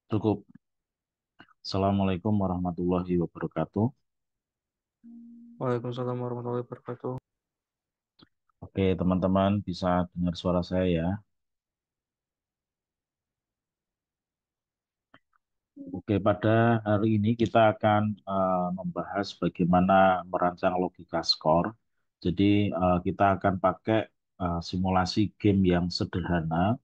Cukup. Assalamualaikum warahmatullahi wabarakatuh. Waalaikumsalam warahmatullahi wabarakatuh. Oke, teman-teman bisa dengar suara saya ya. Oke, pada hari ini kita akan membahas bagaimana merancang logika skor. Jadi, kita akan pakai simulasi game yang sederhana.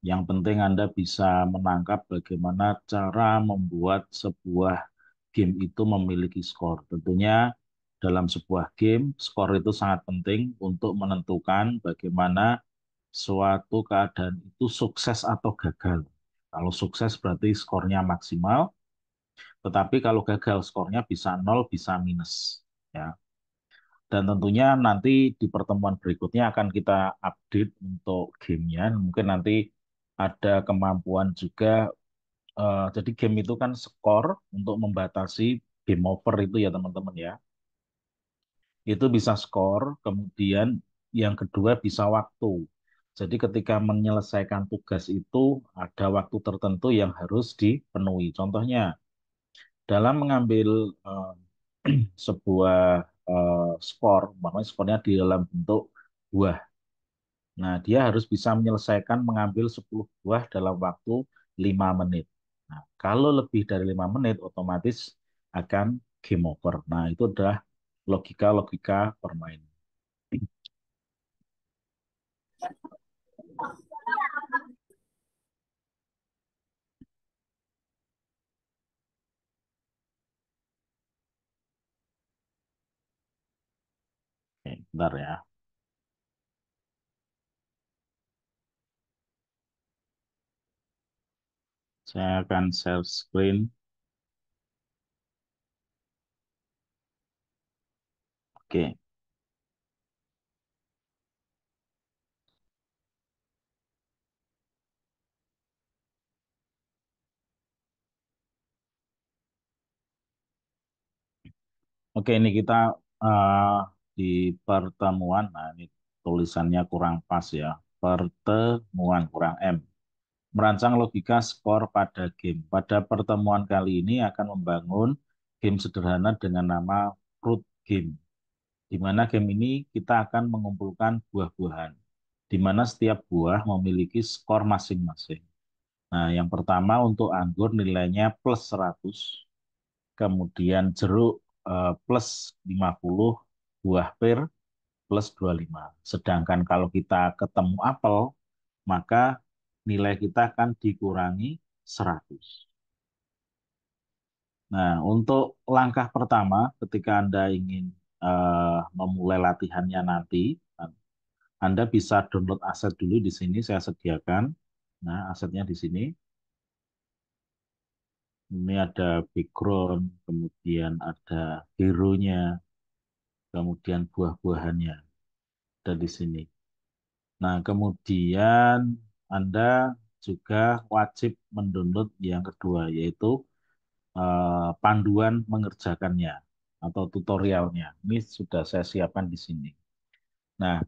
Yang penting Anda bisa menangkap bagaimana cara membuat sebuah game itu memiliki skor. Tentunya dalam sebuah game, skor itu sangat penting untuk menentukan bagaimana suatu keadaan itu sukses atau gagal. Kalau sukses berarti skornya maksimal, tetapi kalau gagal skornya bisa nol, bisa minus. Ya. Dan tentunya nanti di pertemuan berikutnya akan kita update untuk gamenya. Mungkin nanti ada kemampuan juga. Jadi game itu kan skor untuk membatasi game over itu ya teman-teman ya. Itu bisa skor, kemudian yang kedua bisa waktu. Jadi ketika menyelesaikan tugas itu ada waktu tertentu yang harus dipenuhi. Contohnya dalam mengambil eh, sebuah skor, umpamanya skornya di dalam bentuk buah. Nah, dia harus bisa menyelesaikan mengambil 10 buah dalam waktu 5 menit. Nah, kalau lebih dari 5 menit, otomatis akan game over. Nah, itu adalah logika-logika permainan. Oke, bentar ya. Saya akan share screen. Oke, oke ini kita eh, di pertemuan. Nah, ini tulisannya kurang pas ya. Pertemuan kurang M. Merancang logika skor pada game. Pada pertemuan kali ini akan membangun game sederhana dengan nama Fruit Game. Di mana game ini kita akan mengumpulkan buah-buahan, di mana setiap buah memiliki skor masing-masing. Nah, yang pertama untuk anggur nilainya plus 100, kemudian jeruk plus 50, buah pir plus 25. Sedangkan kalau kita ketemu apel, maka nilai kita akan dikurangi 100. Nah, untuk langkah pertama ketika Anda ingin memulai latihannya nanti, Anda bisa download aset dulu di sini saya sediakan. Nah, asetnya di sini. Ini ada background, kemudian ada hero-nya, kemudian buah-buahannya ada di sini. Nah, kemudian Anda juga wajib mendownload yang kedua, yaitu panduan mengerjakannya atau tutorialnya. Ini sudah saya siapkan di sini. Nah,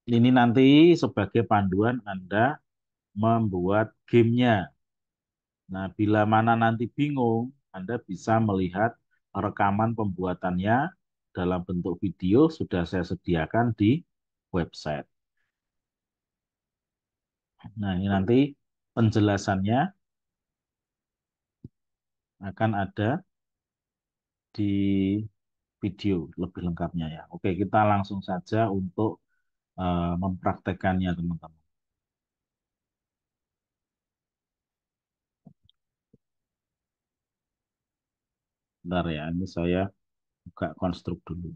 ini nanti sebagai panduan Anda membuat gamenya. Nah, bila mana nanti bingung, Anda bisa melihat rekaman pembuatannya dalam bentuk video sudah saya sediakan di website. Nah, ini nanti penjelasannya akan ada di video lebih lengkapnya ya. Oke, kita langsung saja untuk mempraktekannya, teman-teman. Bentar ya, ini saya buka konstruk dulu.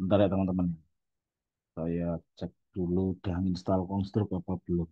Bentar ya teman-teman. Saya cek dulu udah install konstruk apa belum.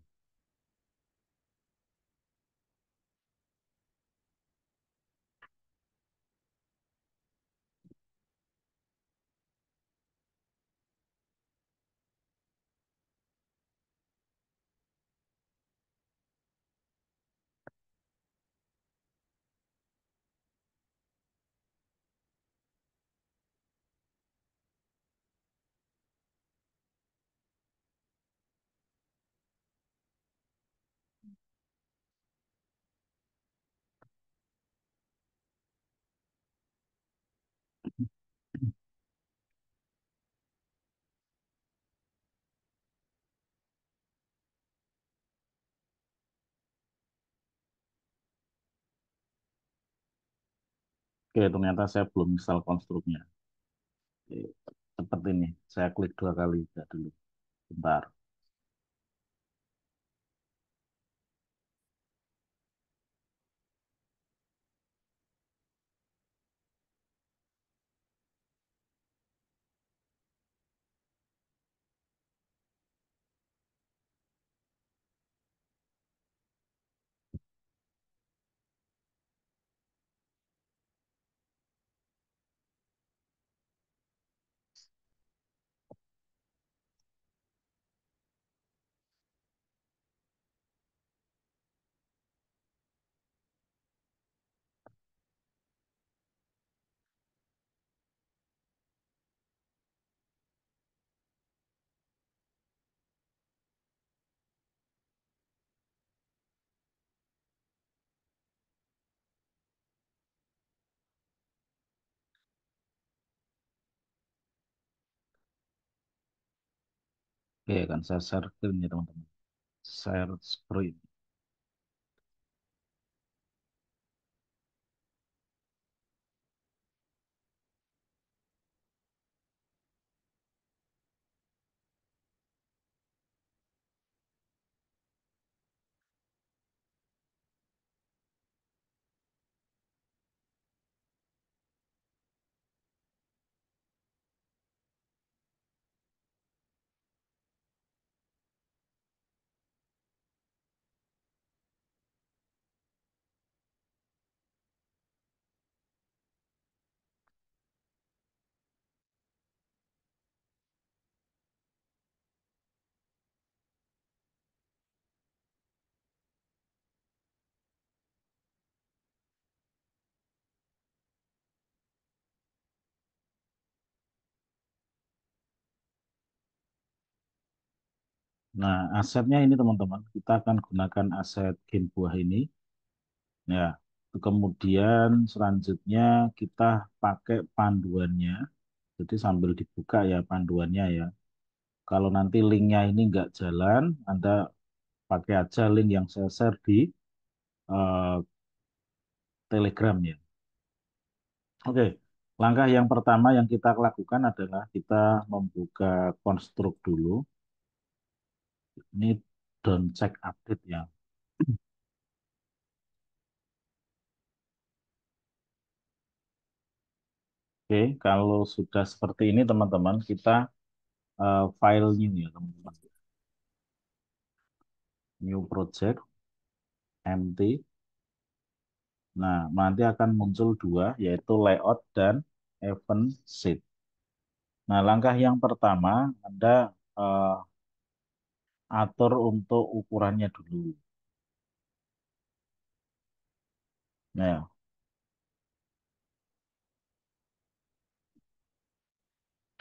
Oke, ternyata saya belum install konstruknya. Oke, cepet ini. Saya klik 2 kali ya dulu. Bentar. Oke, kan saya share screen ya teman-teman. Share screen. Nah, asetnya ini teman-teman, kita akan gunakan aset game buah ini. Ya, kemudian selanjutnya kita pakai panduannya. Jadi sambil dibuka ya panduannya ya. Kalau nanti linknya ini nggak jalan, Anda pakai aja link yang saya share di eh, Telegram ya. Oke, langkah yang pertama yang kita lakukan adalah kita membuka konstruk dulu. Ini don't check update ya. Oke, kalau sudah seperti ini teman-teman, kita file new ya teman-teman. New project, empty. Nah, nanti akan muncul dua, yaitu layout dan event sheet. Nah, langkah yang pertama, Anda eh, atur untuk ukurannya dulu. Nah,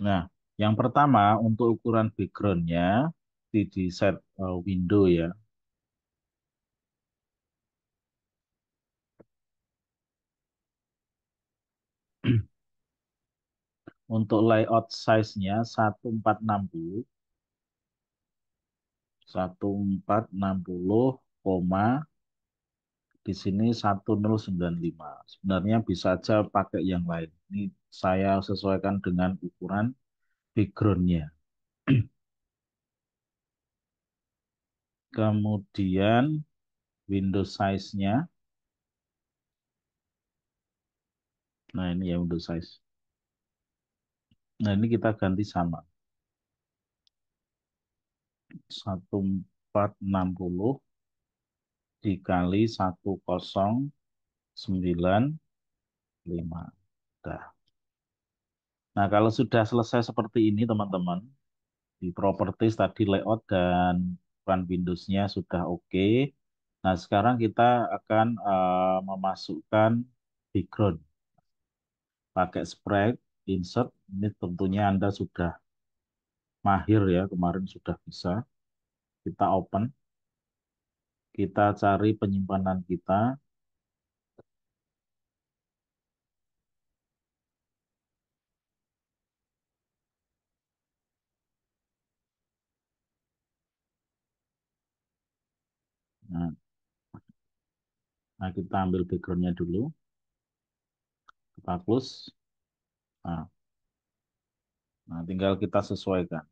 nah, yang pertama untuk ukuran backgroundnya di set window ya. Untuk layout size-nya 1460 koma di sini 1095. Sebenarnya bisa aja pakai yang lain. Ini saya sesuaikan dengan ukuran backgroundnya. Kemudian window size-nya. Nah, ini ya window size. Nah, ini kita ganti sama 1460 dikali 1095. Dah. Nah, kalau sudah selesai seperti ini, teman-teman, di properties tadi layout dan run Windows-nya sudah oke. Nah, sekarang kita akan memasukkan background pakai sprite, insert. Ini tentunya Anda sudah mahir ya, kemarin sudah bisa. Kita open, kita cari penyimpanan kita. Nah, kita ambil backgroundnya dulu, kita close. Nah, tinggal kita sesuaikan.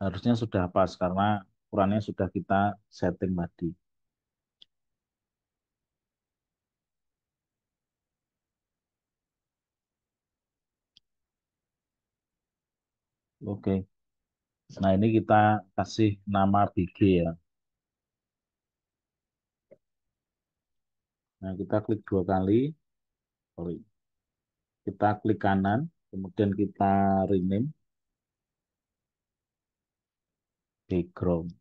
Harusnya sudah pas karena ukurannya sudah kita setting tadi. Oke. Nah, ini kita kasih nama BG ya. Nah, kita klik dua kali. Sorry. Kita klik kanan, kemudian kita rename background.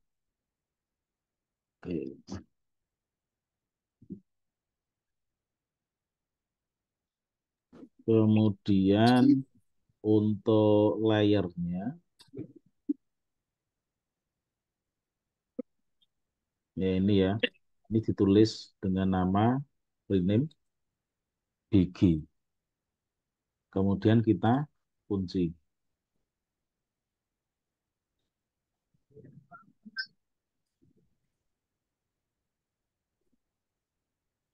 Oke. Kemudian untuk layernya, ya ini ya. Ini ditulis dengan nama rename BG. Kemudian kita kunci.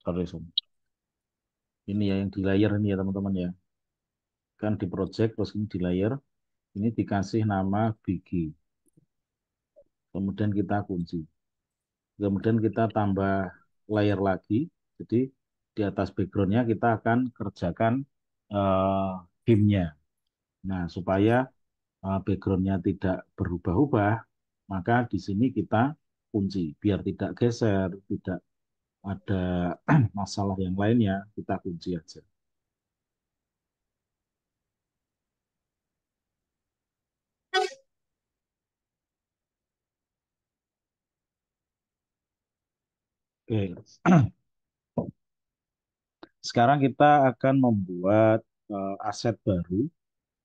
Sorry, sorry. Ini ya yang di layer ini ya teman-teman ya. Kan di project terus ini di layer. Ini dikasih nama BG. Kemudian kita kunci. Kemudian kita tambah layer lagi. Jadi di atas backgroundnya kita akan kerjakan eh, gamenya. Nah, supaya backgroundnya tidak berubah-ubah, maka di sini kita kunci. Biar tidak geser, tidak ada masalah yang lainnya, kita kunci aja. Oke. Sekarang kita akan membuat aset baru,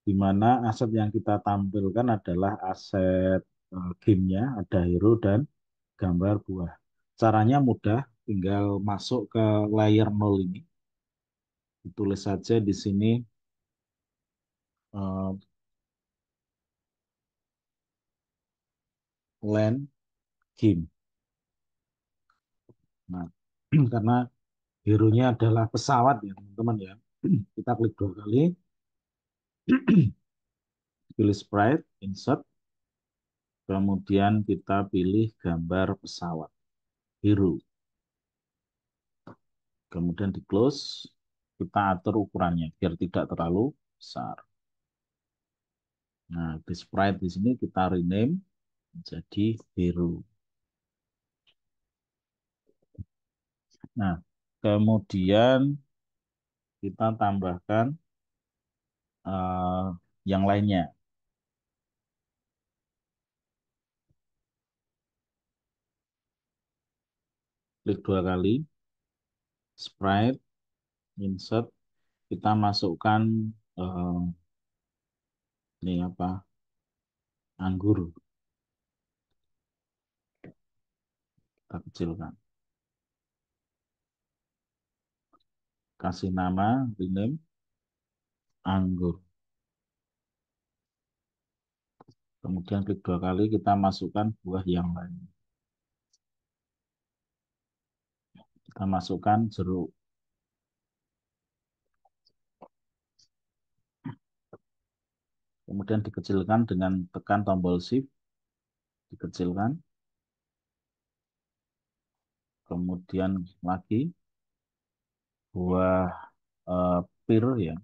di mana aset yang kita tampilkan adalah aset gamenya, ada hero dan gambar buah. Caranya mudah, tinggal masuk ke layer 0 ini. Ditulis saja di sini eh, land game. Nah, karena hero-nya adalah pesawat ya teman-teman ya. Kita klik dua kali, pilih sprite, insert, kemudian kita pilih gambar pesawat, hero. Kemudian di close, kita atur ukurannya biar tidak terlalu besar. Nah, di sprite di sini kita rename menjadi hero. Nah, kemudian kita tambahkan yang lainnya. Klik dua kali, sprite, insert, kita masukkan eh, ini apa? Anggur. Kita kecilkan. Kasih nama, rename, anggur. Kemudian klik dua kali, kita masukkan buah yang lain. Kita masukkan jeruk. Kemudian dikecilkan dengan tekan tombol shift, dikecilkan. Kemudian lagi buah pir ya.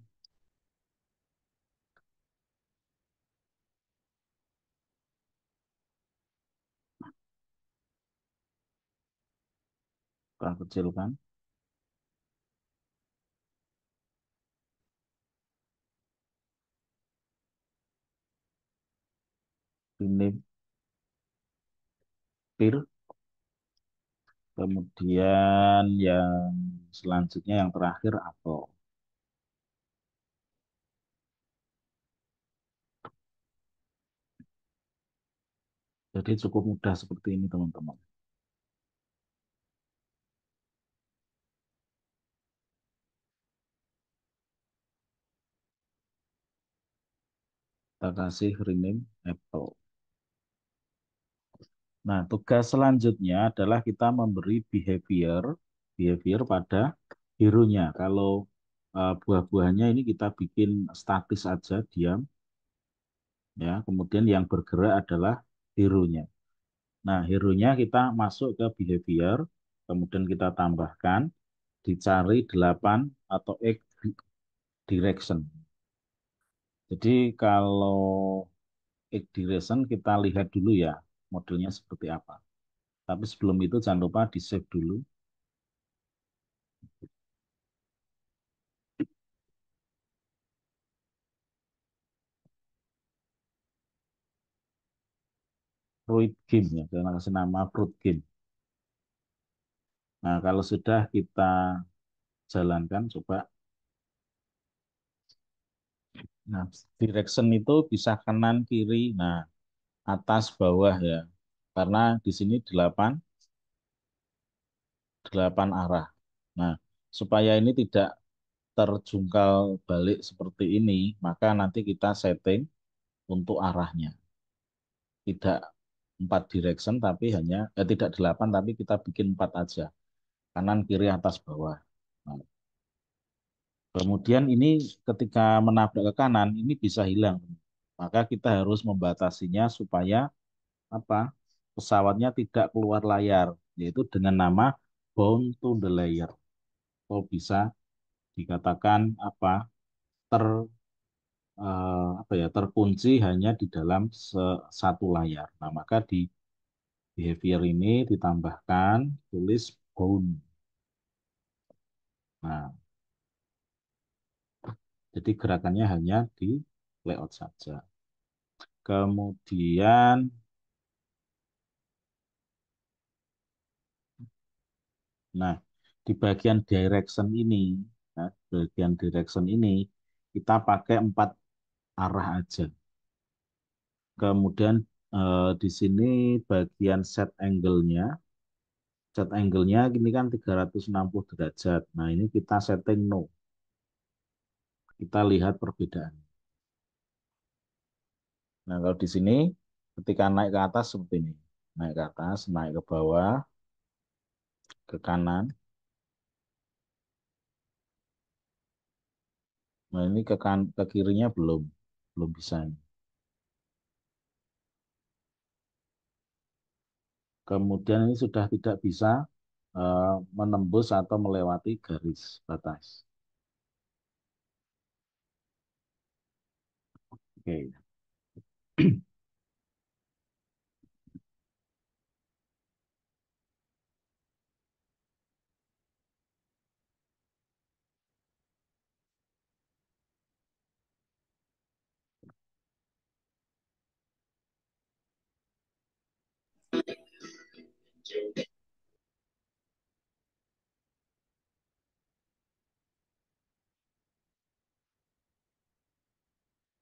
Kurang kecil kan? Ini pir. Kemudian yang selanjutnya yang terakhir apel. Jadi cukup mudah seperti ini teman-teman. Kita kasih rename apple. Nah, tugas selanjutnya adalah kita memberi behavior behavior pada hero-nya. Kalau buah-buahnya ini kita bikin statis aja, diam, ya. Kemudian yang bergerak adalah hero-nya. Nah, hero-nya kita masuk ke behavior, kemudian kita tambahkan, dicari 8 atau X direction. Jadi kalau X direction kita lihat dulu ya modelnya seperti apa. Tapi sebelum itu jangan lupa di-save dulu. Fruit Game ya, kita kasih nama Fruit Game. Nah, kalau sudah kita jalankan, coba. Nah, direction itu bisa kanan, kiri, nah atas, bawah ya. Karena di sini 8 arah. Nah, supaya ini tidak terjungkal balik seperti ini, maka nanti kita setting untuk arahnya. Tidak 4 direction, tapi hanya, tidak 8, tapi kita bikin 4 aja. Kanan, kiri, atas, bawah. Nah, kemudian ini ketika menabrak ke kanan, ini bisa hilang. Maka kita harus membatasinya supaya apa? Pesawatnya tidak keluar layar, yaitu dengan nama bound to the layer. Atau bisa dikatakan apa? Ter apa ya? Terkunci hanya di dalam satu layar. Nah, maka di behavior ini ditambahkan tulis bound. Nah, jadi gerakannya hanya di layout saja. Kemudian, nah, di bagian direction ini, nah, bagian direction ini kita pakai 4 arah aja. Kemudian di sini bagian set angle-nya ini kan 360 derajat. Nah, ini kita setting no. Kita lihat perbedaan. Nah, kalau di sini ketika naik ke atas seperti ini. Naik ke atas, naik ke bawah, ke kanan. Nah, ini ke kirinya belum bisa. Kemudian ini sudah tidak bisa menembus atau melewati garis batas. Oke.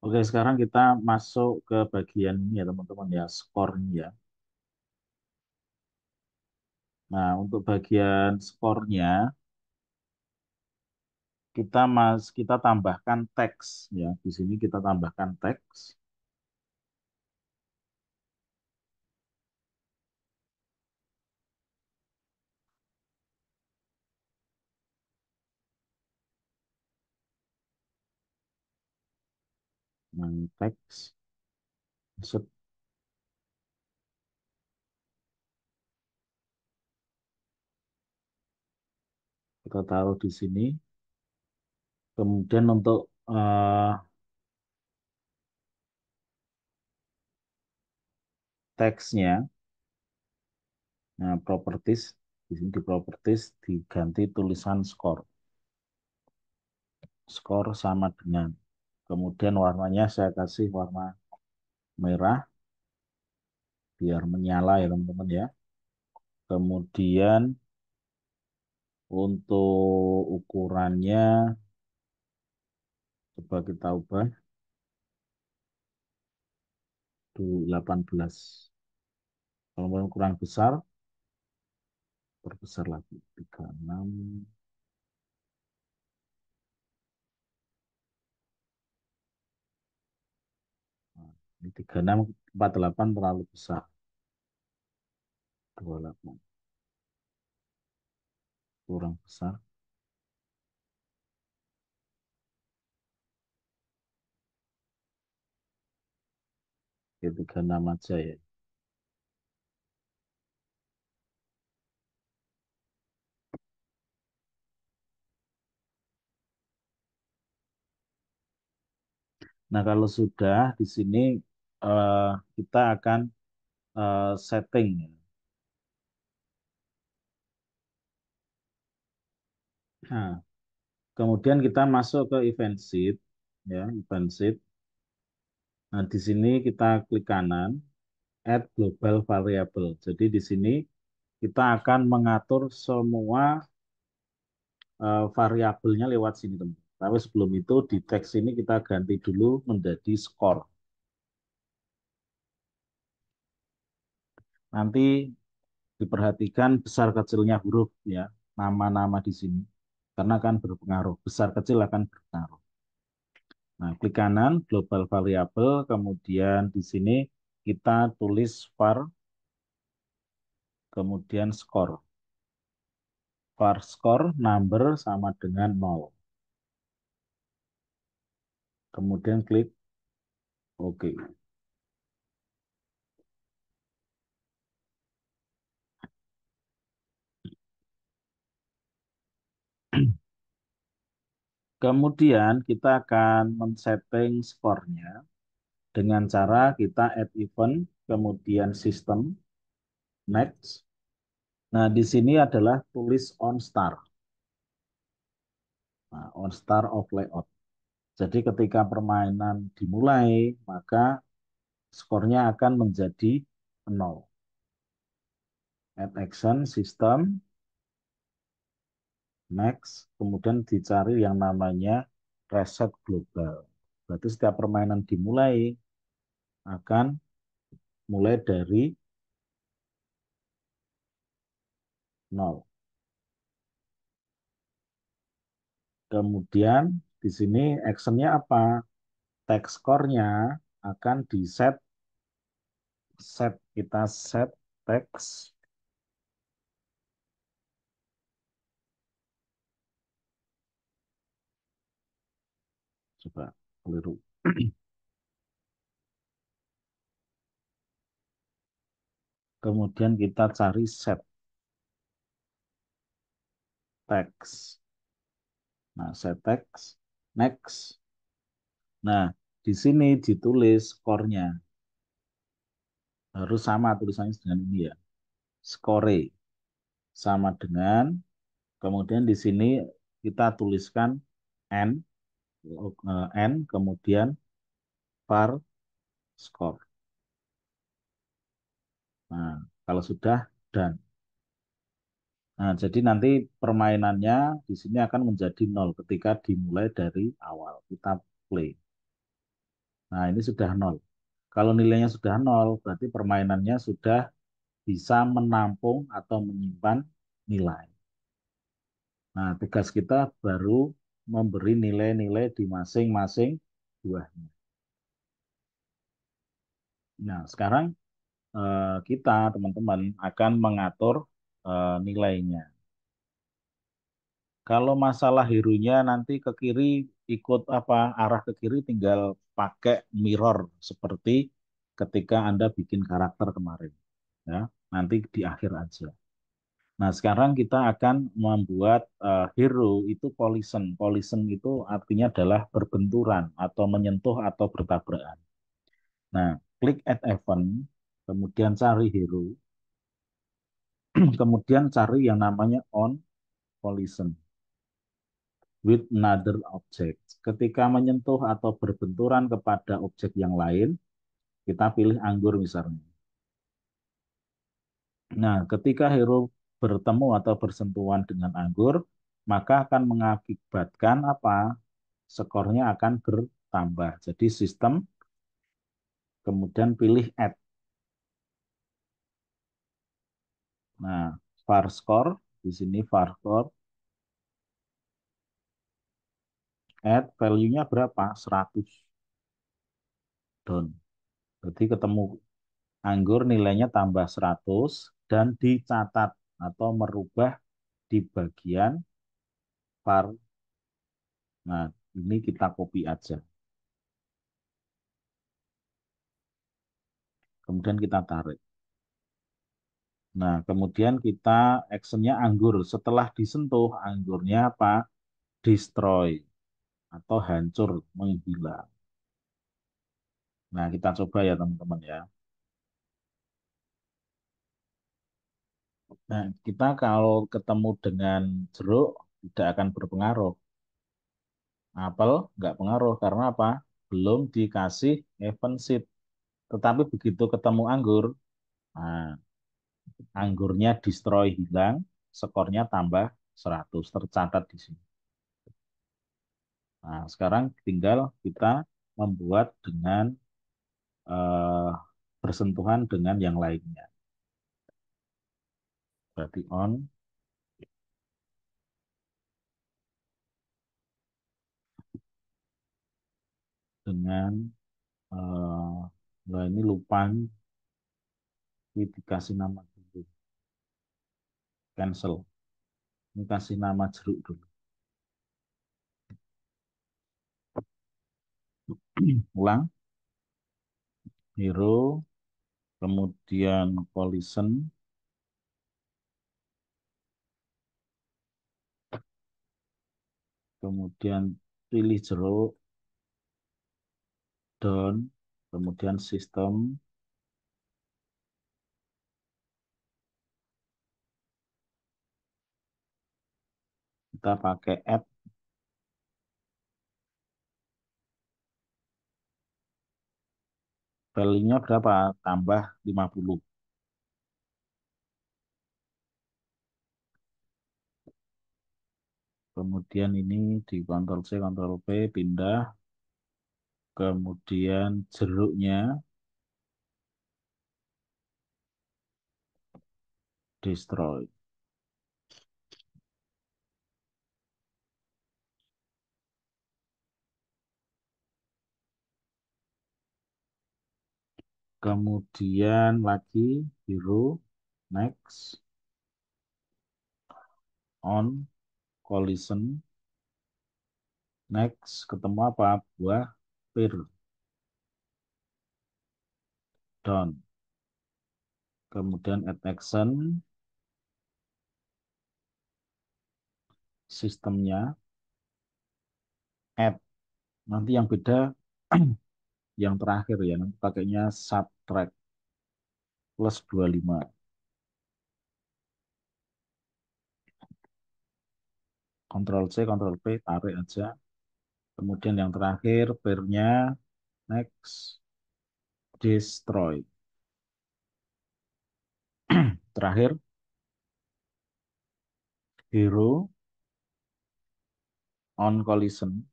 Oke, sekarang kita masuk ke bagian ini ya teman-teman ya, skornya ya. Nah, untuk bagian skornya kita tambahkan teks ya. Di sini kita tambahkan teks. Nah, teks. Set, kita taruh di sini. Kemudian untuk teksnya, nah, properties di Di sini di properties diganti tulisan skor. Skor sama dengan. Kemudian warnanya saya kasih warna merah biar menyala ya teman-teman ya. Kemudian untuk ukurannya coba kita ubah tuh 18. Kalau mau kurang besar, perbesar lagi 36. Nah, ini 36, 48 terlalu besar. 28 kurang besar. Oke, 36 aja ya. Nah, kalau sudah di sini eh, kita akan setting. Nah, kemudian kita masuk ke event sheet, ya, event sheet. Nah, di sini kita klik kanan, add global variable. Jadi di sini kita akan mengatur semua variabelnya lewat sini, teman. Tapi sebelum itu di teks ini kita ganti dulu menjadi skor. Nanti diperhatikan besar kecilnya huruf ya, nama-nama di sini. Karena akan berpengaruh, besar kecil akan berpengaruh. Nah, klik kanan, global variable, kemudian di sini kita tulis var, kemudian skor. Var skor number sama dengan 0. Kemudian klik OK. Kemudian kita akan men-setting skornya dengan cara kita add event, kemudian system, next. Nah, di sini adalah tulis on start. Nah, on start of layout. Jadi ketika permainan dimulai, maka skornya akan menjadi 0. Add action, system, next, kemudian dicari yang namanya reset global. Berarti setiap permainan dimulai akan mulai dari 0. Kemudian di sini actionnya apa? Text score-nya akan di set, kita set text, coba keliru. Kemudian kita cari set text. Nah, set text, next. Nah, di sini ditulis skornya. Harus sama tulisannya dengan ini ya. Score sama dengan, kemudian di sini kita tuliskan N, N, kemudian var score. Nah, kalau sudah, dan. Nah, jadi nanti permainannya di sini akan menjadi 0 ketika dimulai dari awal. Kita play. Nah, ini sudah 0. Kalau nilainya sudah 0, berarti permainannya sudah bisa menampung atau menyimpan nilai. Nah, tugas kita baru memberi nilai-nilai di masing-masing buahnya. Nah, sekarang kita, teman-teman, akan mengatur nilainya. Kalau masalah hero-nya nanti ke kiri ikut apa arah ke kiri tinggal pakai mirror seperti ketika Anda bikin karakter kemarin. Ya, nanti di akhir aja. Nah, sekarang kita akan membuat hero itu collision. Collision itu artinya adalah berbenturan atau menyentuh atau bertabrakan. Nah, klik add event, kemudian cari hero. Kemudian cari yang namanya on collision with another object. Ketika menyentuh atau berbenturan kepada objek yang lain, kita pilih anggur misalnya. Nah, ketika hero bertemu atau bersentuhan dengan anggur, maka akan mengakibatkan apa? Skornya akan bertambah. Jadi sistem kemudian pilih add. Nah, var score di sini var score add value-nya berapa? 100 down. Jadi ketemu anggur nilainya tambah 100 dan dicatat atau merubah di bagian var. Nah, ini kita copy aja. Kemudian kita tarik. Nah, kemudian kita actionnya anggur. Setelah disentuh, anggurnya apa? Destroy atau hancur, menghilang. Nah, kita coba ya teman-teman ya. Nah, kita kalau ketemu dengan jeruk tidak akan berpengaruh. Apel nggak pengaruh karena apa? Belum dikasih event seed. Tetapi begitu ketemu anggur, nah, anggurnya destroy hilang, skornya tambah 100 tercatat di sini. Nah, sekarang tinggal kita membuat dengan eh, bersentuhan dengan yang lainnya. Berarti on dengan lah ini lupa nih, dikasih nama dulu. Cancel. Ini kasih nama jeruk dulu. Ulang. Hero, kemudian collision, kemudian pilih jeruk, down, kemudian sistem, kita pakai add, value-nya berapa? Tambah 50. Kemudian ini di Ctrl C, Ctrl V, pindah. Kemudian jeruknya destroy. Kemudian lagi hero, next, on, collision, next, ketemu apa? Buah pir, down. Kemudian add action, sistemnya, add. Nanti yang beda yang terakhir ya, nanti pakainya subtract plus 25. Ctrl C, Ctrl V, tarik aja. Kemudian yang terakhir, pair-nya, next, destroy. Terakhir, hero, on collision,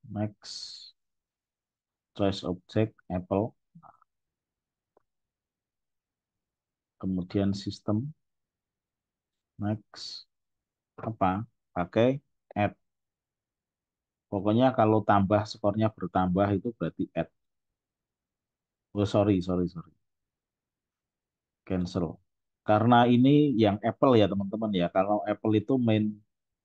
next, choice object, apple, kemudian sistem, next, apa? Pakai add. Pokoknya kalau tambah skornya bertambah itu berarti add. Oh sorry. Cancel. Karena ini yang Apple ya teman-teman ya. Kalau Apple itu main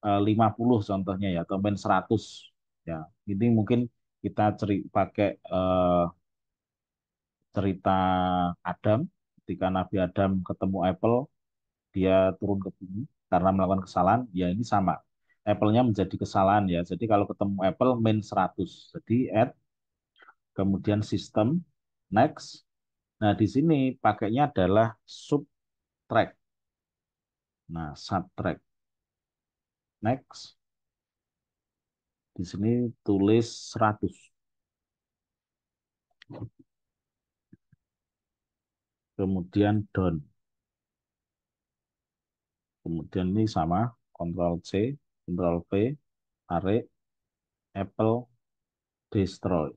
50 contohnya ya atau main 100 ya. Ini mungkin kita pakai cerita Adam ketika Nabi Adam ketemu Apple dia turun ke bumi karena melakukan kesalahan ya ini sama. Apple-nya menjadi kesalahan ya. Jadi kalau ketemu Apple main 100. Jadi add kemudian sistem Next. Nah, di sini pakainya adalah subtract. Nah, subtract. Next. Di sini tulis 100. Kemudian down. Kemudian ini sama, Ctrl C, Ctrl V, tarik, Apple, destroy,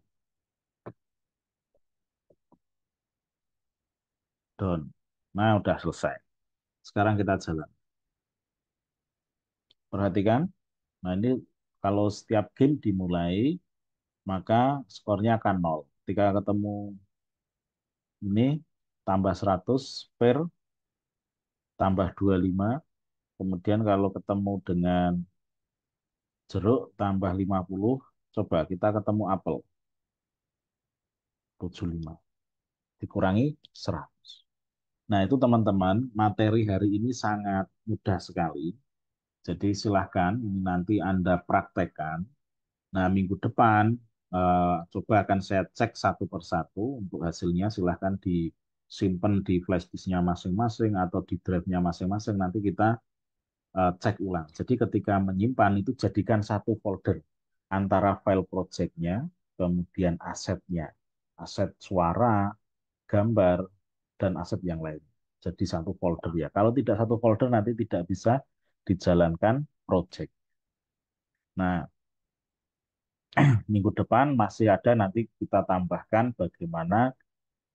down. Nah, udah selesai. Sekarang kita jalan. Perhatikan. Nah, ini kalau setiap game dimulai, maka skornya akan nol. Ketika ketemu ini, tambah 100, per, tambah 25. Kemudian kalau ketemu dengan jeruk, tambah 50. Coba kita ketemu apel, 75. Dikurangi 100. Nah, itu teman-teman, materi hari ini sangat mudah sekali. Jadi silahkan ini nanti Anda praktekkan. Nah, minggu depan coba akan saya cek satu persatu untuk hasilnya. Silahkan disimpan di flash disknya masing-masing atau di drive-nya masing-masing. Nanti kita cek ulang. Jadi ketika menyimpan itu jadikan satu folder antara file project-nya, kemudian asetnya, aset suara, gambar, dan aset yang lain. Jadi satu folder ya. Kalau tidak satu folder nanti tidak bisa dijalankan project. Nah, minggu depan masih ada nanti kita tambahkan bagaimana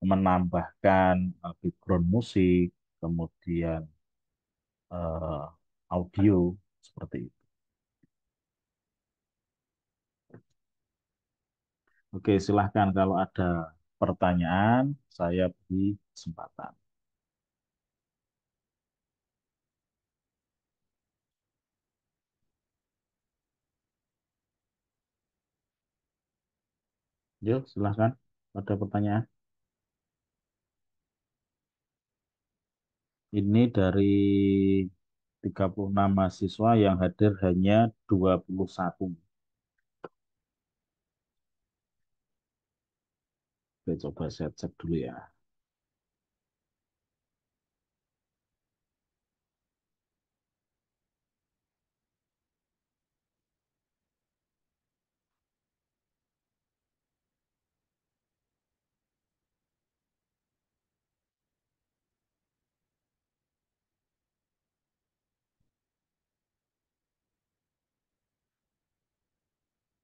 menambahkan background musik, kemudian eh, audio seperti itu. Oke, silahkan kalau ada pertanyaan, saya beri kesempatan. Yuk, silahkan. Ada pertanyaan? Ini dari 36 mahasiswa yang hadir hanya 21. Oke, coba saya cek dulu ya.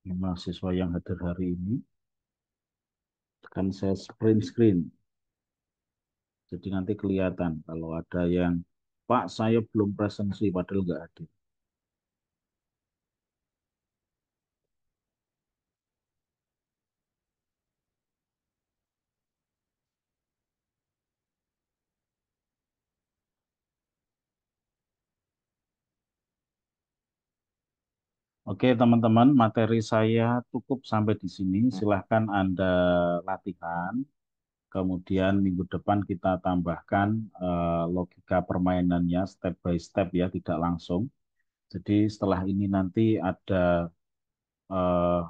Ini mahasiswa yang hadir hari ini, kan saya print screen. Jadi nanti kelihatan kalau ada yang, Pak, saya belum presensi, padahal nggak hadir. Oke, teman-teman, materi saya cukup sampai di sini. Silahkan Anda latihan. Kemudian minggu depan kita tambahkan logika permainannya step by step ya, tidak langsung. Jadi setelah ini nanti ada eh,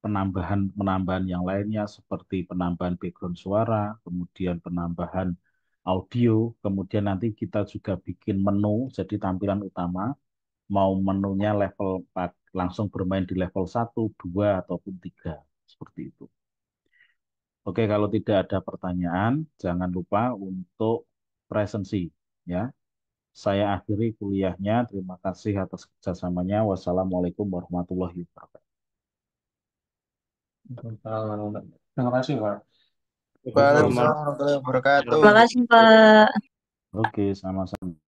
penambahan-penambahan yang lainnya seperti penambahan background suara, kemudian penambahan audio, kemudian nanti kita juga bikin menu, jadi tampilan utama, mau menunya level 4, langsung bermain di level 1, 2, ataupun 3, seperti itu. Oke, kalau tidak ada pertanyaan, jangan lupa untuk presensi, ya. Saya akhiri kuliahnya. Terima kasih atas kerjasamanya. Wassalamualaikum warahmatullahi wabarakatuh. Terima kasih, Pak. Oke, Waalaikumsalam warahmatullahi wabarakatuh. Terima kasih, Pak. oke, sama-sama.